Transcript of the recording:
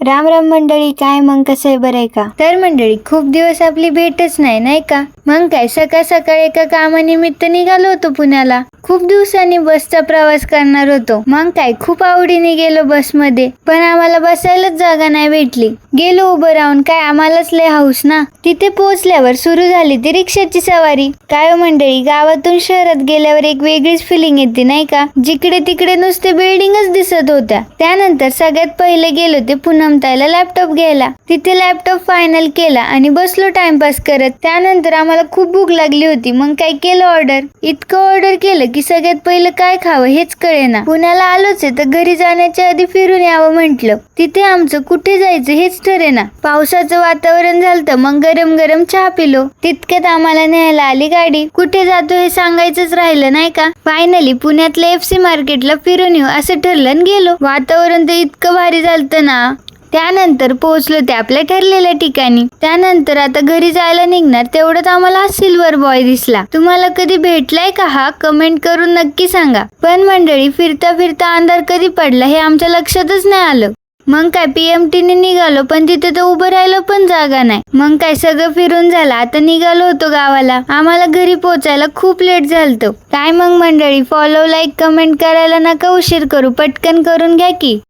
राम राम मंडळी, काय मग कसं आहे, बरं आहे का? तर मंडळी, खूप दिवस आपली भेटच नाही का? मग काय, सकाळ सकाळ एका कामानिमित्त निघालो होतो पुण्याला. खूप दिवसांनी बसचा प्रवास करणार होतो. मग काय, खूप आवडीने गेलो बसमध्ये, पण आम्हाला बसायलाच जागा नाही भेटली. गेलो उभं राहून, काय आम्हालाच लय हाऊस ना. तिथे पोहोचल्यावर सुरू झाली ती रिक्षाची सवारी. काय मंडळी, गावातून शहरात गेल्यावर एक वेगळीच फिलिंग येते नाही का? जिकडे तिकडे नुसते बिल्डिंगच दिसत होत्या. त्यानंतर सगळ्यात पहिले गेलो ते पूनमताईला लॅपटॉप घ्यायला. तिथे लॅपटॉप फायनल केला आणि बसलो टाइमपास करत. त्यानंतर आम्हाला खूप भूक लागली होती. मग काय केलं, ऑर्डर. इतकं ऑर्डर केलं की सगळ्यात पहिलं काय खावं हेच कळेना. पुण्याला आलोच आहे तर घरी जाण्याच्या आधी फिरून यावं म्हंटल. तिथे आमचं कुठे जायचं हेच ठरेना. पावसाचं वातावरण झालं, मग गरम गरम चहा पिलो. तितक्यात आम्हाला न्यायला आली गाडी. कुठे जातो हे सांगायचंच राहिलं नाही का? फायनली पुण्यातल्या FC मार्केटला फिरून येऊ असं ठरलं आणि गेलो. वातावरण तर इतकं भारी झालतं ना. त्यानंतर पोहोचलो ते आपल्या ठरलेल्या ठिकाणी. त्यानंतर आता घरी जायला निघणार तेवढ्यात आम्हाला हा सिल्वर बॉय दिसला. तुम्हाला कधी भेटलाय का हा? कमेंट करून नक्की सांगा. पण मंडळी, फिरता फिरता अंधार कधी पडला हे आमच्या लक्षातच नाही आलं. मग काय, PMT ने निघालो, पण तिथे तर उभं राहिलं पण जागा नाही. मग काय, सगळं फिरून झालं, आता निघालो होतो गावाला. आम्हाला घरी पोहोचायला खूप लेट झालतं. काय मग मंडळी, फॉलो, लाईक, कमेंट करायला नका उशीर करू, पटकन करून घ्या की.